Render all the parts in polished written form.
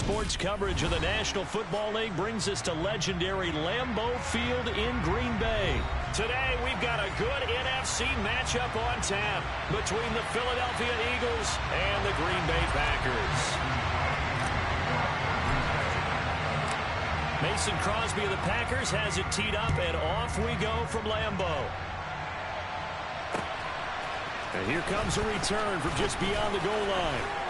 Sports coverage of the National Football League brings us to legendary Lambeau Field in Green Bay. Today, we've got a good NFC matchup on tap between the Philadelphia Eagles and the Green Bay Packers. Mason Crosby of the Packers has it teed up, and off we go from Lambeau. And here comes a return from just beyond the goal line.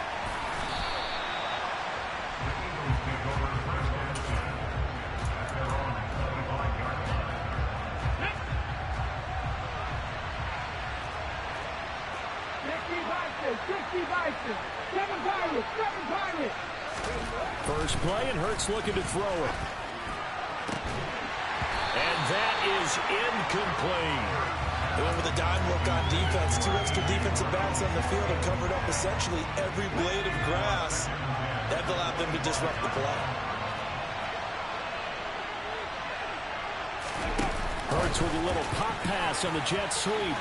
First play, and Hurts looking to throw it. And that is incomplete. They went with a dime look on defense. 2 extra defensive backs on the field and covered up essentially every blade of grass. That allowed them to disrupt the play. Hurts with a little pop pass on the jet sweep.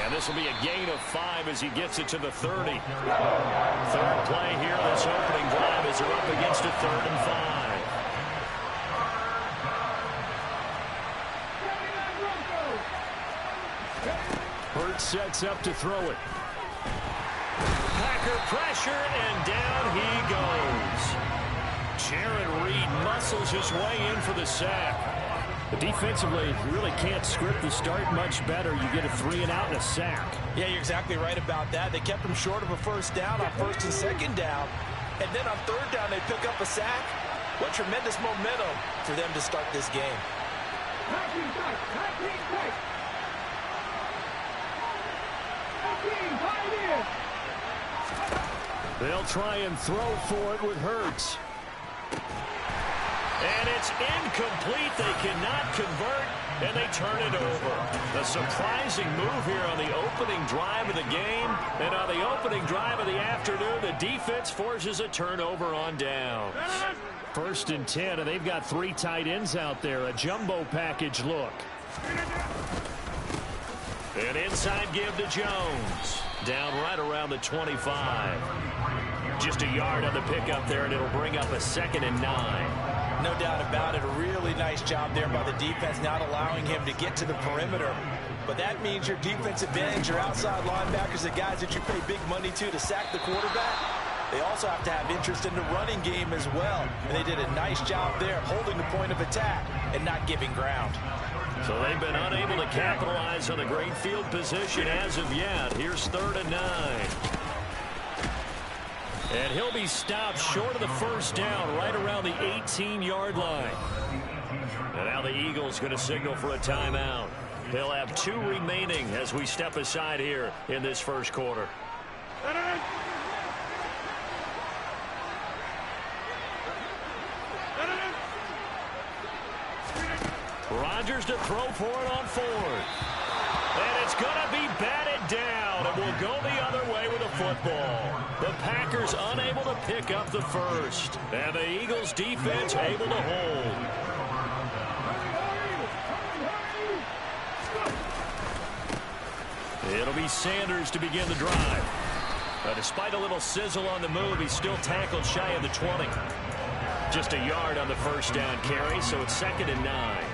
And this will be a gain of 5 as he gets it to the 30. Third play here, this opening drive as they're up against a 3rd and 5. Hurts sets up to throw it. Packer pressure, and down he goes. Jaron Reed muscles his way in for the sack. But defensively, you really can't script the start much better. You get a 3 and out and a sack. Yeah, you're exactly right about that. They kept him short of a first down on 1st and 2nd down. And then on 3rd down, they pick up a sack. What tremendous momentum for them to start this game. They'll try and throw for it with Hurts. And it's incomplete. They cannot convert, and they turn it over. A surprising move here on the opening drive of the game. And on the opening drive of the afternoon, the defense forces a turnover on downs. 1st and 10, and they've got 3 tight ends out there. A jumbo package look. An inside give to Jones. Down right around the 25. Just a yard on the pickup there, and it'll bring up a 2nd and 9. No doubt about it. A really nice job there by the defense, not allowing him to get to the perimeter. But that means your defense advantage, your outside linebackers, the guys that you pay big money to sack the quarterback, they also have to have interest in the running game as well. And they did a nice job there holding the point of attack and not giving ground. So they've been unable to capitalize on the great field position as of yet. Here's 3rd and 9. And he'll be stopped short of the first down right around the 18-yard line. And now the Eagles going to signal for a timeout. They'll have 2 remaining as we step aside here in this first quarter. Rodgers to throw for it on 4th. And it's going to be batted down, and we'll go the other way with a football. The Packers unable to pick up the first, and the Eagles defense able to hold. It'll be Sanders to begin the drive. Despite a little sizzle on the move, he's still tackled shy of the 20. Just a yard on the first down carry, so it's 2nd and 9.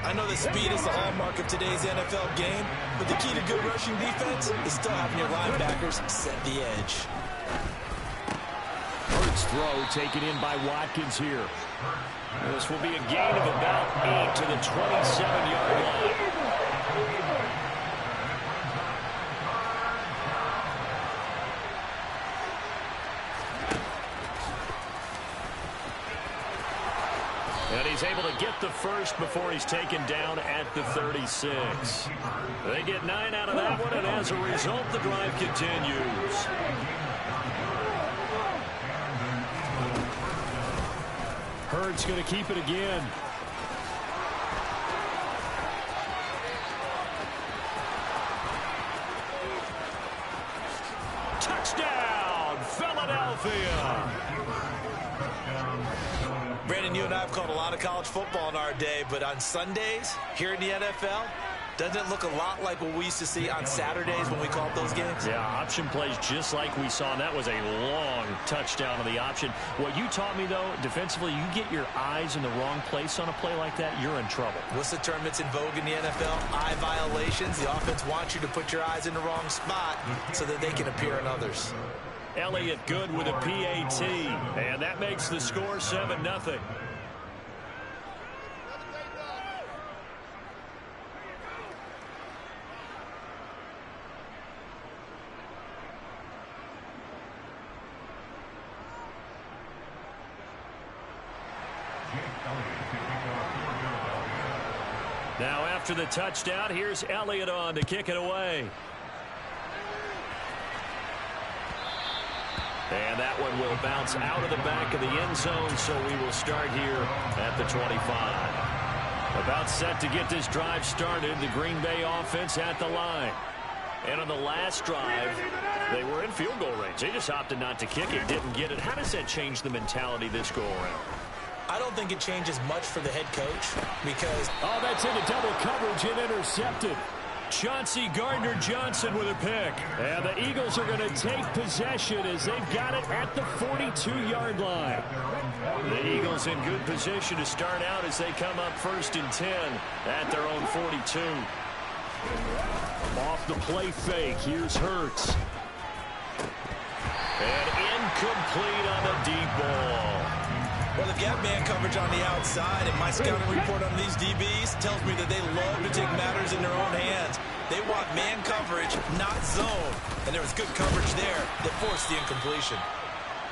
I know that speed is the hallmark of today's NFL game, but the key to good rushing defense is still having your linebackers set the edge. Hurts throw taken in by Watkins here. This will be a gain of about 8 to the 27-yard line. And he's able to get the first before he's taken down at the 36. They get 9 out of that one, and as a result, the drive continues. Hurts going to keep it again. Touchdown, Philadelphia! Brandon, you and I have called a lot of college football in our day, but on Sundays, here in the NFL, Doesn't it look a lot like what we used to see on Saturdays when we called those games? Yeah, option plays just like we saw, and that was a long touchdown on the option. What you taught me, though, defensively, you get your eyes in the wrong place on a play like that, you're in trouble. What's the term that's in vogue in the NFL? Eye violations. The offense wants you to put your eyes in the wrong spot so that they can appear in others. Elliott good with a PAT, and that makes the score 7-0. Now after the touchdown, here's Elliott on to kick it away. And that one will bounce out of the back of the end zone, so we will start here at the 25. About set to get this drive started, the Green Bay offense at the line. And on the last drive, they were in field goal range. They just opted not to kick it, didn't get it. How does that change the mentality this go-around? I don't think it changes much for the head coach because... Oh, that's into double coverage and intercepted. Chauncey Gardner-Johnson with a pick. And the Eagles are going to take possession as they've got it at the 42-yard line. The Eagles in good position to start out as they come up 1st and 10 at their own 42. Off the play fake, here's Hurts. And incomplete on the deep ball. Well, the gap man coverage on the outside, and my scouting report on these DBs tells me that they love to take matters in their own hands. They want man coverage, not zone. And there was good coverage there that forced the incompletion.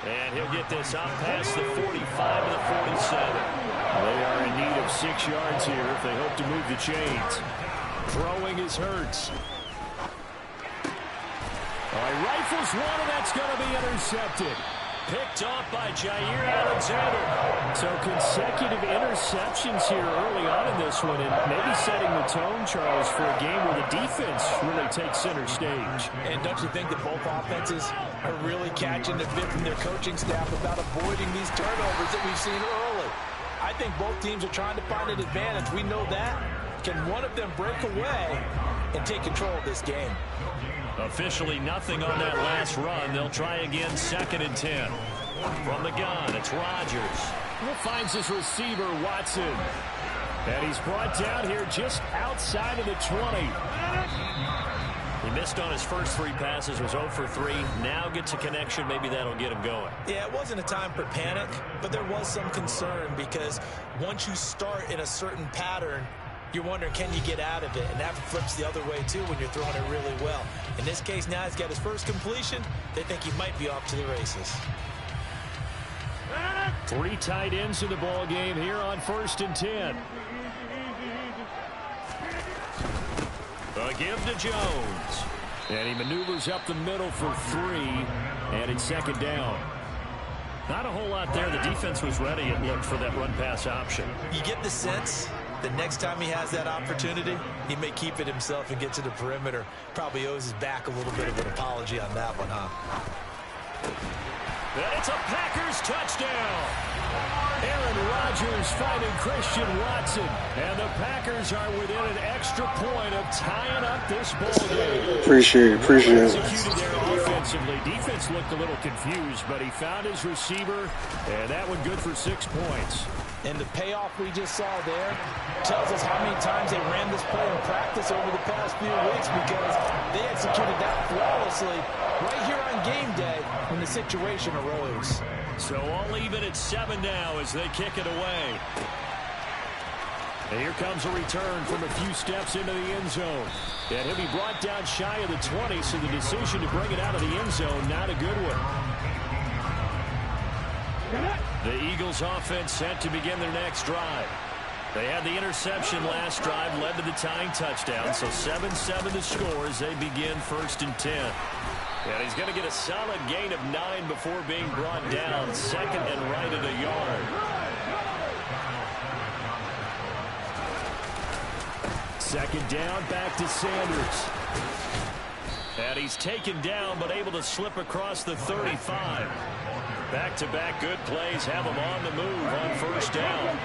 And he'll get this out past the 45 to the 47. They are in need of 6 yards here if they hope to move the chains. Throwing is Hurts. All right, rifles one, and that's going to be intercepted. Picked off by Jair Alexander. So consecutive interceptions here early on in this one, and maybe setting the tone, Charles, for a game where the defense really takes center stage. And don't you think that both offenses are really catching the bit from their coaching staff about avoiding these turnovers that we've seen early? I think both teams are trying to find an advantage. We know that. Can one of them break away and take control of this game? Officially nothing on that last run. They'll try again 2nd and 10. From the gun, it's Rodgers. He finds his receiver, Watson. And he's brought down here just outside of the 20. He missed on his first 3 passes, was 0 for 3. Now gets a connection. Maybe that'll get him going. Yeah, it wasn't a time for panic, but there was some concern because once you start in a certain pattern, you're wondering, can you get out of it? And that flips the other way, too, when you're throwing it really well. In this case, now he's got his first completion. They think he might be off to the races. 3 tight ends in the ball game here on 1st and 10. A give to Jones. And he maneuvers up the middle for 3. And it's 2nd down. Not a whole lot there. The defense was ready, it looked, for that run-pass option. You get the sense the next time he has that opportunity, he may keep it himself and get to the perimeter. Probably owes his back a little bit of an apology on that one, huh? And it's a Packers touchdown. Aaron Rodgers finding Christian Watson. And the Packers are within an extra point of tying up this ball game. Appreciate it. Executed there offensively. Defense looked a little confused, but he found his receiver, and that one good for 6 points. And the payoff we just saw there tells us how many times they ran this play in practice over the past few weeks because they executed that flawlessly right here on game day when the situation arose. So all even at 7 now as they kick it away. And here comes a return from a few steps into the end zone. And he'll be brought down shy of the 20, so the decision to bring it out of the end zone, not a good one. The Eagles offense set to begin their next drive. They had the interception last drive, led to the tying touchdown, so 7-7 the score as they begin 1st and 10. And he's going to get a solid gain of 9 before being brought down, 2nd and right at a yard. 2nd down, back to Sanders. And he's taken down, but able to slip across the 35. Back-to-back good plays have him on the move on 1st down.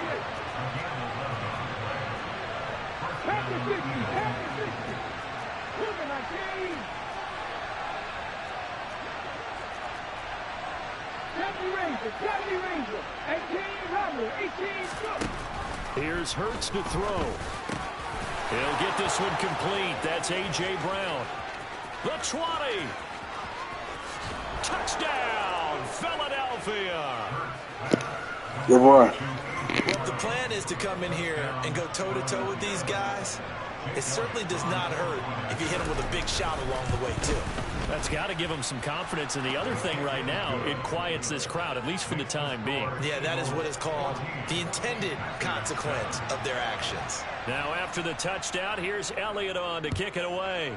Here's Hurts to throw. He'll get this one complete. That's A.J. Brown. The 20. Touchdown, Philadelphia. Good one. Well, the plan is to come in here and go toe-to-toe with these guys. It certainly does not hurt if you hit them with a big shot along the way, too. That's got to give them some confidence. And the other thing right now, it quiets this crowd, at least for the time being. Yeah, that is what is called the intended consequence of their actions. Now after the touchdown, here's Elliott on to kick it away.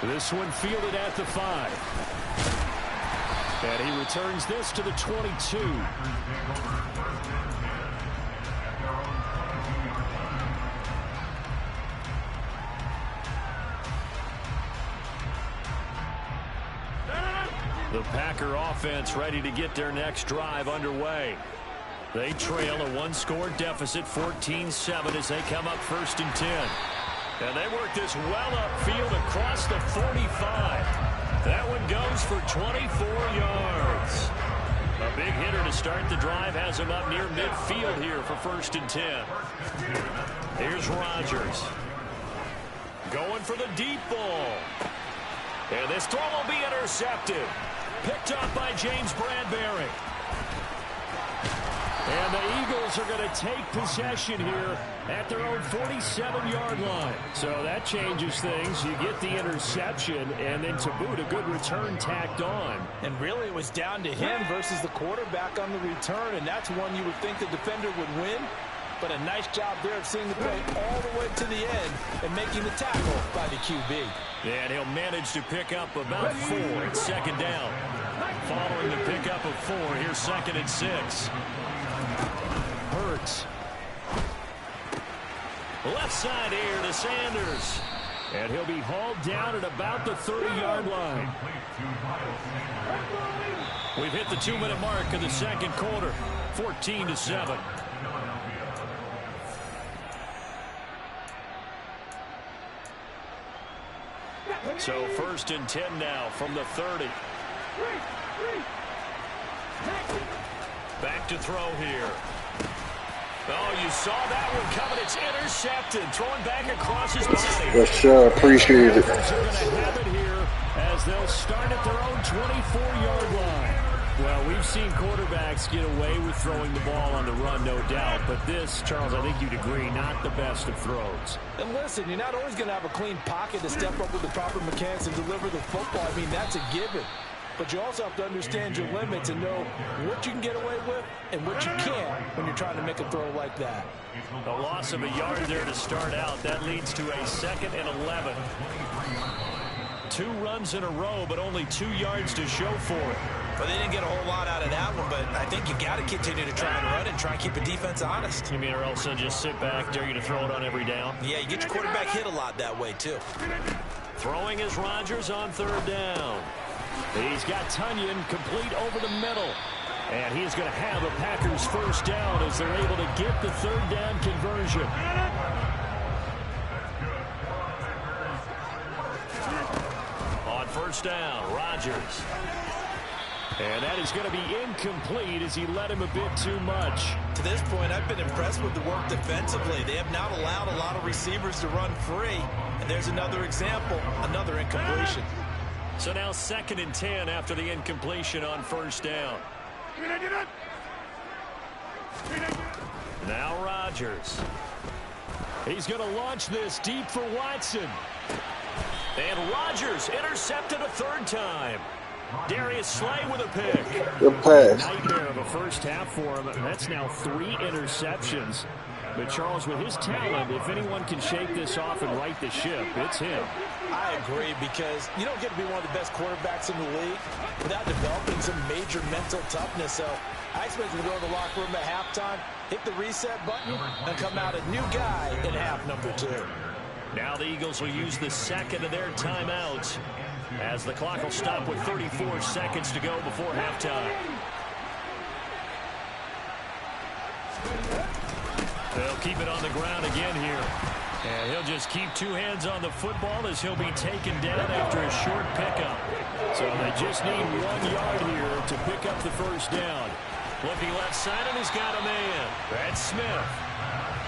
This one fielded at the 5. And he returns this to the 22. The Packer offense ready to get their next drive underway. They trail a one-score deficit, 14-7, as they come up 1st and 10. And they work this well upfield across the 45. That one goes for 24 yards. A big hitter to start the drive has him up near midfield here for 1st and 10. Here's Rodgers. Going for the deep ball. And this throw will be intercepted. Picked up by James Bradbury. And the Eagles are going to take possession here at their own 47-yard line. So that changes things. You get the interception, and then to boot, a good return tacked on. And really, it was down to him versus the quarterback on the return, and that's one you would think the defender would win. But a nice job there of seeing the play all the way to the end and making the tackle by the QB. And he'll manage to pick up about 4 at 2nd down. Following the pickup of 4, here's 2nd and 6. Hurts. Left side here to Sanders. And he'll be hauled down at about the 30-yard line. We've hit the 2-minute mark of the 2nd quarter. 14-7. So 1st and 10 now from the 30. Back to throw here. Oh, you saw that one coming. It's intercepted. Throwing back across his body. Yes, sir. Appreciate it. They're going to have it here as they'll start at their own 24-yard line. Well, we've seen quarterbacks get away with throwing the ball on the run, no doubt. But this, Charles, I think you'd agree, not the best of throws. And listen, you're not always going to have a clean pocket to step up with the proper mechanics and deliver the football. I mean, that's a given. But you also have to understand your limits and know what you can get away with and what you can't when you're trying to make a throw like that. A loss of a yard there to start out. That leads to a 2nd and 11. 2 runs in a row, but only 2 yards to show for it. Well, they didn't get a whole lot out of that one, but I think you got to continue to try and run and try and keep the defense honest. You mean, or else they'll just sit back, dare you to throw it on every down? Yeah, you get your quarterback hit a lot that way, too. Throwing is Rodgers on 3rd down. He's got Tunyon complete over the middle. And he's going to have a Packers 1st down as they're able to get the 3rd down conversion. On 1st down, Rodgers. And that is going to be incomplete as he led him a bit too much. To this point, I've been impressed with the work defensively. They have not allowed a lot of receivers to run free. And there's another example, another incompletion. So now 2nd and 10 after the incompletion on 1st down. Now Rodgers. He's going to launch this deep for Watson. And Rodgers intercepted a 3rd time. Darius Slay with a pick. Good pass. Nightmare of a first half for him. That's now 3 interceptions. But Charles, with his talent, if anyone can shake this off and right the ship, it's him. I agree, because you don't get to be one of the best quarterbacks in the league without developing some major mental toughness. So I expect him to go to the locker room at halftime, hit the reset button, and come out a new guy in half number 2. Now the Eagles will use the 2nd of their timeouts as the clock will stop with 34 seconds to go before halftime. They'll keep it on the ground again here. And he'll just keep two hands on the football as he'll be taken down after a short pickup. So they just need 1 yard here to pick up the first down. Looking left side, and he's got a man. That's Smith.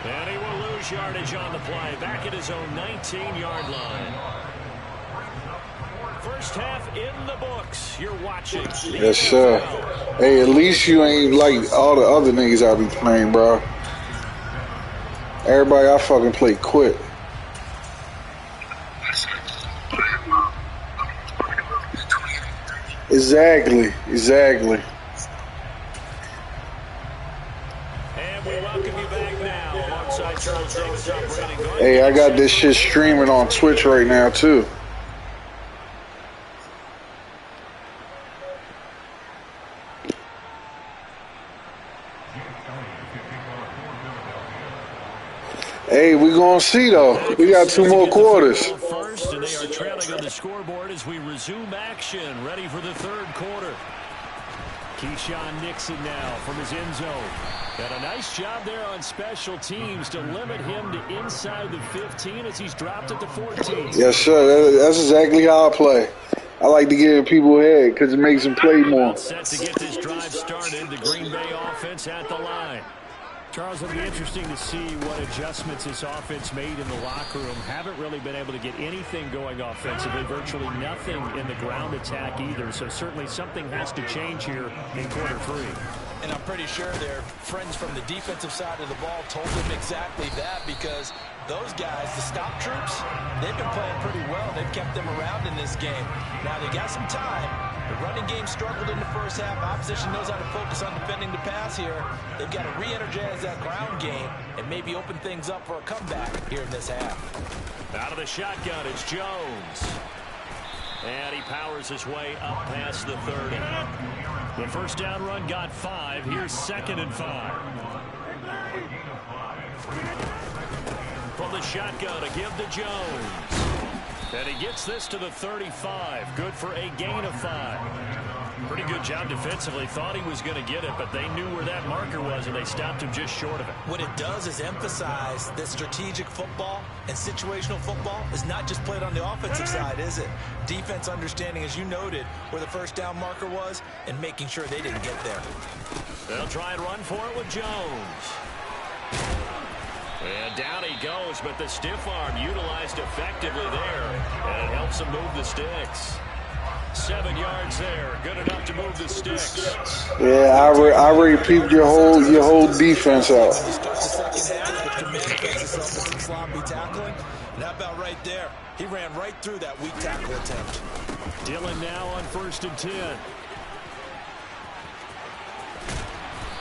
And he will lose yardage on the play. Back at his own 19-yard line. First half in the books. You're watching. Yes, sir. Hey, at least you ain't like all the other niggas I be playing, bro. Everybody I fucking play quit. Exactly. And we welcome you back now alongside Charles Davis operating. Hey, I got this shit streaming on Twitch right now, too. Hey, we gonna see though. We got 2 more quarters. First, and they are trailing on the scoreboard as we resume action, ready for the third quarter. Keyshawn Nixon now from his end zone. And a nice job there on special teams to limit him to inside the 15 as he's dropped at the 14. Yes, sir. That's exactly how I play. I like to get in people's head because it makes them play more. Set to get this drive started. The Green Bay offense at the line. Charles, it'll be interesting to see what adjustments this offense made in the locker room. Haven't really been able to get anything going offensively, virtually nothing in the ground attack either. So certainly something has to change here in quarter 3. And I'm pretty sure their friends from the defensive side of the ball told them exactly that, because those guys, the stop troops, they've been playing pretty well. They've kept them around in this game. Now they got some time. The running game struggled in the first half. Opposition knows how to focus on defending the pass here. They've got to re-energize that ground game and maybe open things up for a comeback here in this half. Out of the shotgun, it's Jones. And he powers his way up past the 30. The first down run got 5. Here's 2nd and 5. From the shotgun, a give to Jones. And he gets this to the 35. Good for a gain of 5. Pretty good job defensively. Thought he was going to get it, but they knew where that marker was, and they stopped him just short of it. What it does is emphasize that strategic football and situational football is not just played on the offensive side, is it? Defense understanding, as you noted, where the first down marker was and making sure they didn't get there. They'll try and run for it with Jones. And down he goes, but the stiff arm utilized effectively there, and it helps him move the sticks. 7 yards there, good enough to move the sticks. Yeah, I already peeped your whole defense out. Sloppy tackling, and how about right there? He ran right through that weak tackle attempt. Dillon now on 1st and 10.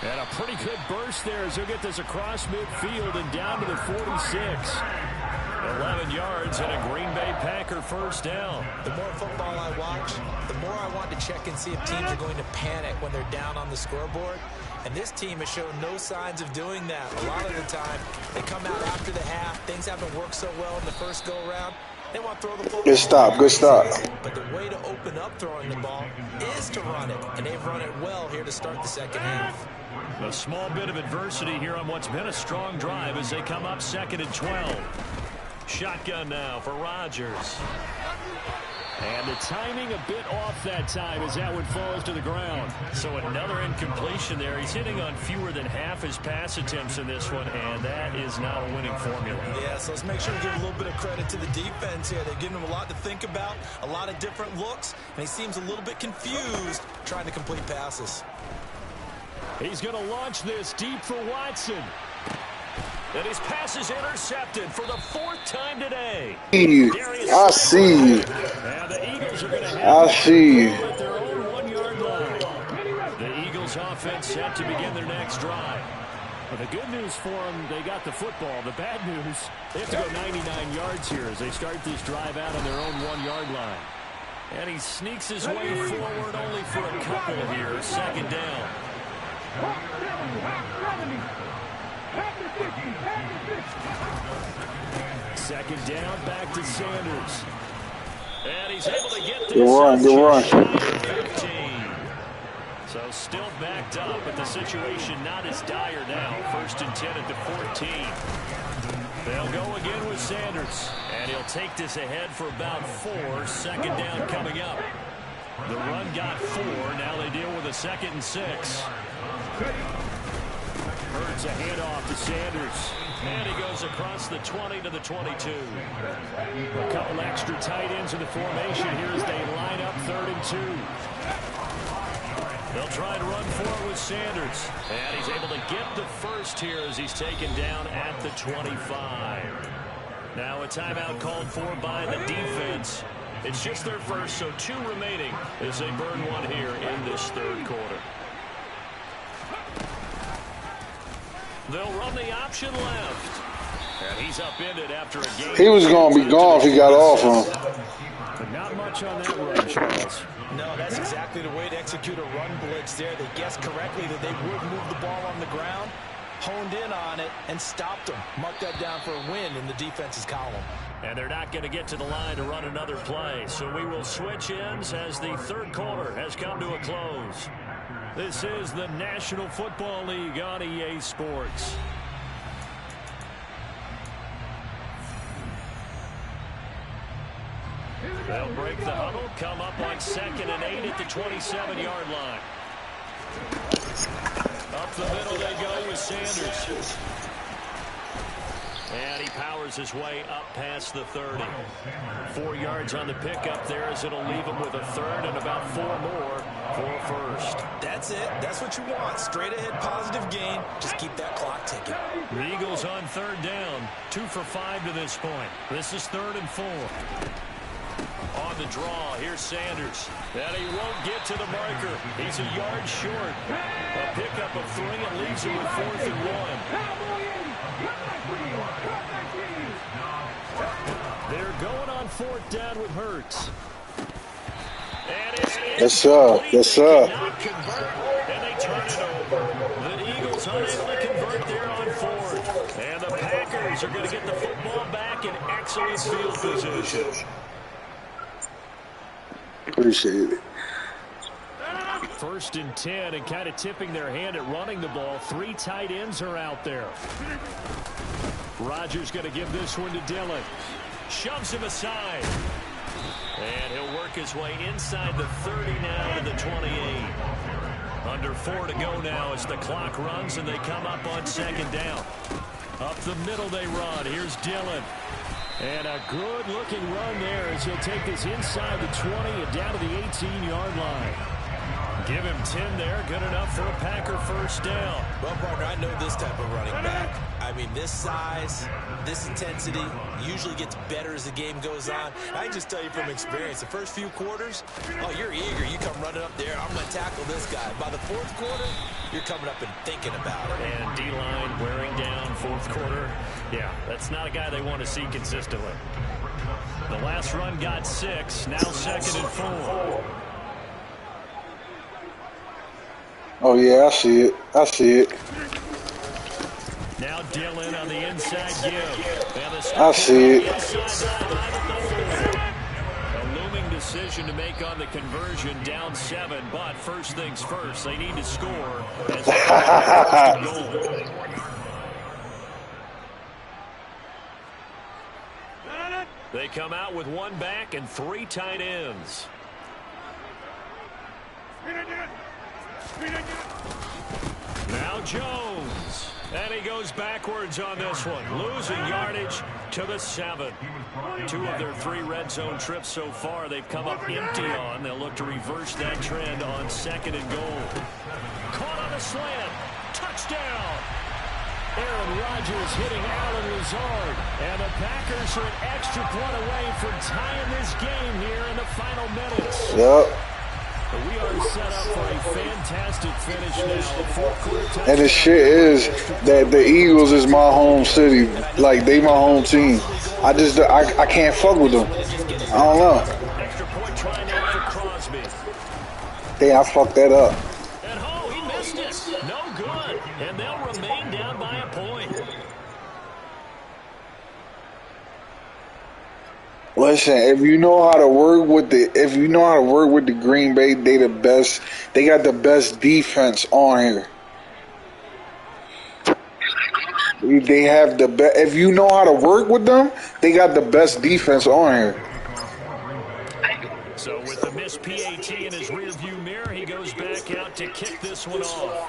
And a pretty good burst there as he'll get this across midfield and down to the 46. 11 yards and a Green Bay Packer first down. The more football I watch, the more I want to check and see if teams are going to panic when they're down on the scoreboard. And this team has shown no signs of doing that. A lot of the time, they come out after the half. Things haven't worked so well in the first go-around. They want to throw the football. Good stop. But the way to open up throwing the ball is to run it. And they've run it well here to start the second half. A small bit of adversity here on what's been a strong drive as they come up 2nd and 12. Shotgun now for Rodgers. And the timing a bit off that time as that one falls to the ground. So another incompletion there. He's hitting on fewer than half his pass attempts in this one, and that is not a winning formula. Yeah, so let's make sure we give a little bit of credit to the defense here. They're giving him a lot to think about, a lot of different looks, and he seems a little bit confused trying to complete passes. He's going to launch this deep for Watson. And his pass is intercepted for the 4th time today. I see you. And the Eagles are going to have at their own 1-yard line. The Eagles offense set to begin their next drive. But the good news for them, they got the football. The bad news, they have to go 99 yards here as they start this drive out on their own 1-yard line. And he sneaks his way forward only for a couple here. 2nd down. Second down, back to Sanders. And he's able to get this. Good run. 15. So still backed up, but the situation not as dire now. 1st and 10 at the 14. They'll go again with Sanders. And he'll take this ahead for about 4. Second down coming up. The run got 4. Now they deal with a 2nd and 6. Hurts a handoff to Sanders. And he goes across the 20 to the 22. A couple extra tight ends in the formation here as they line up 3rd and 2. They'll try and run for it with Sanders. And he's able to get the first here as he's taken down at the 25. Now a timeout called for by the defense. It's just their first, so 2 remaining as they burn 1 here in this 3rd quarter. They'll run the option left. And he's upended after a game. He was going to be gone if he got off him. But not much on that run, Charles. No, that's exactly the way to execute a run blitz there. They guessed correctly that they would move the ball on the ground, honed in on it, and stopped them. Marked that down for a win in the defense's column. And they're not going to get to the line to run another play. So we will switch ends as the 3rd quarter has come to a close. This is the National Football League on EA Sports. They'll break the huddle, come up on 2nd and 8 at the 27-yard line. Up the middle they go with Sanders. And he powers his way up past the 30. 4 yards on the pickup there as it'll leave him with a 3rd and about 4 more for a 1st. That's it. That's what you want. Straight ahead positive gain. Just keep that clock ticking. The Eagles on 3rd down. 2 for 5 to this point. This is 3rd and 4. On the draw, here's Sanders. And he won't get to the marker. He's a yard short. A pickup of 3 and leaves him with 4th and 1. They're going on 4th down with Hurts. And it's Yes, sir. Yes, sir. And they turn it over. The Eagles unable to convert there on 4th. And the Packers are going to get the football back in excellent field position. Appreciate it. 1st and 10, and kind of tipping their hand at running the ball. 3 tight ends are out there. Rodgers going to give this one to Dillon. Shoves him aside. And he'll work his way inside the 30 now to the 28. Under 4 to go now as the clock runs and they come up on 2nd down. Up the middle they run. Here's Dillon. And a good-looking run there as he'll take this inside the 20 and down to the 18-yard line. Give him 10 there. Good enough for a Packer 1st down. Well, partner, I know this type of running back. I mean, this size, this intensity usually gets better as the game goes on. I can just tell you from experience, the first few quarters, oh, you're eager. You come running up there. I'm going to tackle this guy. By the 4th quarter, you're coming up and thinking about it. And D-line wearing down 4th quarter. Yeah, that's not a guy they want to see consistently. The last run got 6. Now 2nd and 4. Oh, yeah, I see it. I see it. Now Dillon on the inside give. I see it. A looming decision to make on the conversion, down 7. But first things first, they need to score. As goal. They come out with 1 back and 3 tight ends. Now Jones. And he goes backwards on this one. Losing yardage to the 7. 2 of their 3 red zone trips so far they've come up empty on. They'll look to reverse that trend on 2nd and goal. Caught on a slant. Touchdown. Aaron Rodgers hitting Allen Lazard. And the Packers are an extra point away from tying this game here in the final minutes. Yep. We are set up for a fantastic finish now. And the shit is that the Eagles is my home city. Like, they my home team. I can't fuck with them. I don't know. Extra point trying out for Crosby. Damn, I fucked that up. And oh, he missed it. No good. And they'll remain down by a point. Listen, if you know how to work with the Green Bay, they the best. They got the best defense on here. They have the best. If you know how to work with them, they got the best defense on here. So with the missed PAT in his rearview mirror, he goes back out to kick this one off.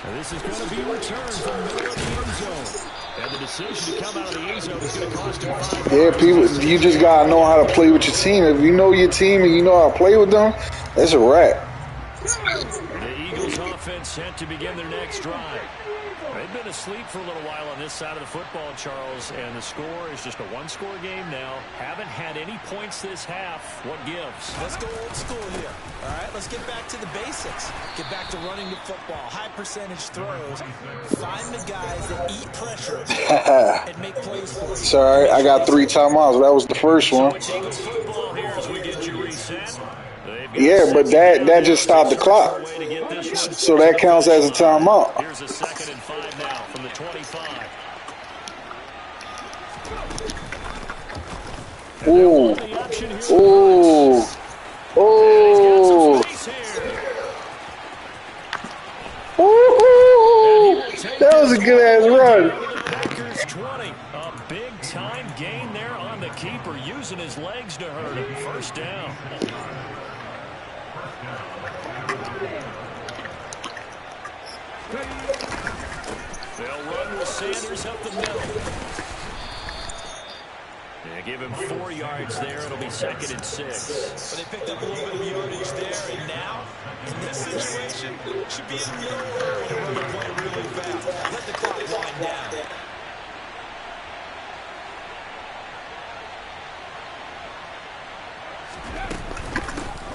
And this is going to be returned from the middle of the end zone. And the decision to come out of the end zone is going to cost him 5 Yeah, people, you just got to know how to play with your team. If you know your team and you know how to play with them, that's a wrap. The Eagles offense set to begin their next drive. They've been asleep for a little while on this side of the football, Charles, and the score is just a one-score game now. Haven't had any points this half. What gives? Let's go old school here. All right, let's get back to the basics. Get back to running the football, high percentage throws. Find the guys that eat pressure and make plays for you. Sorry, I got 3 timeouts. That was the first one. So it's Eagles football here as we get you reset. Yeah, but that just stopped the clock. So that counts as a timeout. Here's a 2nd and 5 now from the 25. Ooh. Ooh. Ooh. Ooh. That was a good ass run. Packers 20. A big time gain there on the keeper, using his legs to hurt him. First down. They'll run with Sanders up the middle. They give him 4 yards there. It'll be 2nd and 6. But they picked up a little bit of yardage there, and now, in this situation, should be in no hurry to run the play really fast. Let the clock wind down.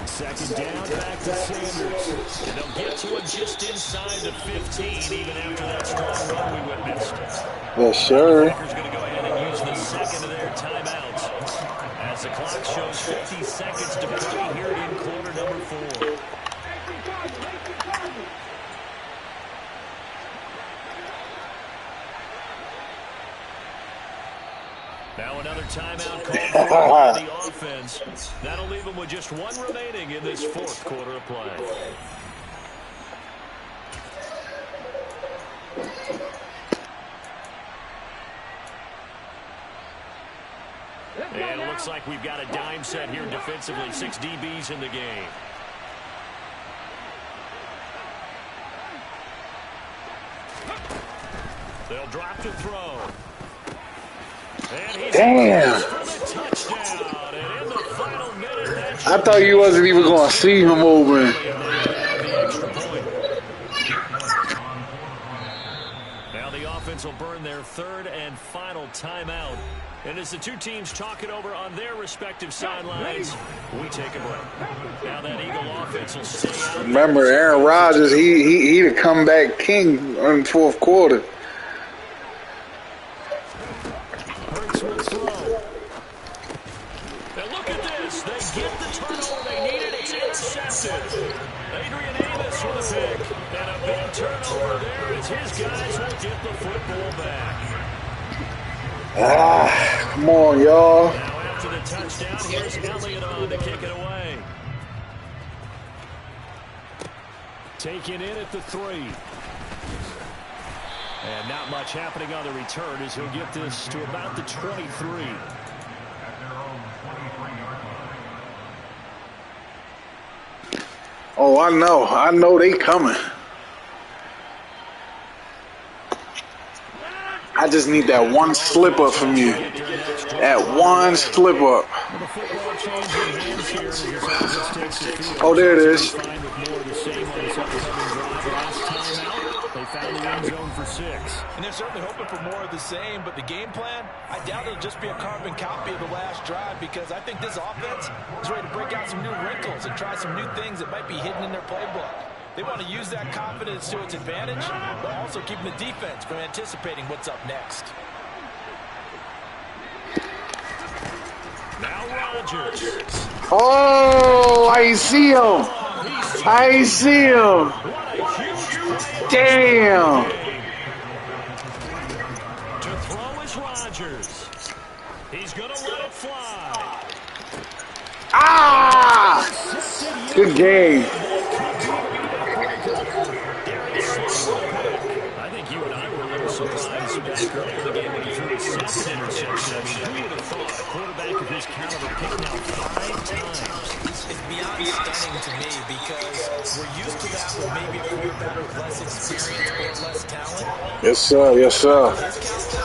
Second down, back to Sanders. And they'll get to him just inside the 15, even after that strong run we witnessed. Yes, sir. The Packers going to go ahead and use the second of their timeouts. As the clock shows 50 seconds to play here in quarter number 4. Now another timeout called for the offense. That'll leave them with just 1 remaining in this 4th quarter of play. And it looks like we've got a dime set here defensively. 6 DBs in the game. They'll drop to throw. Damn. I thought you wasn't even going to see him open. Now the offense will burn their 3rd and final timeout. And as the two teams talk it over on their respective sidelines, we take a break. Now that Eagle offense will stay out. Remember, Aaron Rodgers, he the comeback king in the 4th quarter. Adrian Amos with a pick. And a big turnover there as his guys will get the football back. Come on, y'all. Now after the touchdown, here's Elliott on to kick it away. Taken in at the 3. And not much happening on the return as he'll get this to about the 23. Oh, I know they coming. I just need that one slip up from you. That one slip up. Oh, there it is. They found the end zone for 6. And they're certainly hoping for more of the same, but the game plan, I doubt it'll just be a carbon copy of the last drive, because I think this offense is ready to break out some new wrinkles and try some new things that might be hidden in their playbook. They want to use that confidence to its advantage, but also keeping the defense from anticipating what's up next. Now Rodgers. Oh, I see him. I see him. Damn. To throw is Rodgers. He's going to let it fly. Ah! Good game. back early in the game when he threw his second interception. I mean, who would have thought a quarterback of his caliber picked out 5 times? It's beyond stunning to me because we're used to that with maybe a quarterback with less experience or less talent. Yes, sir. Yes, sir. His count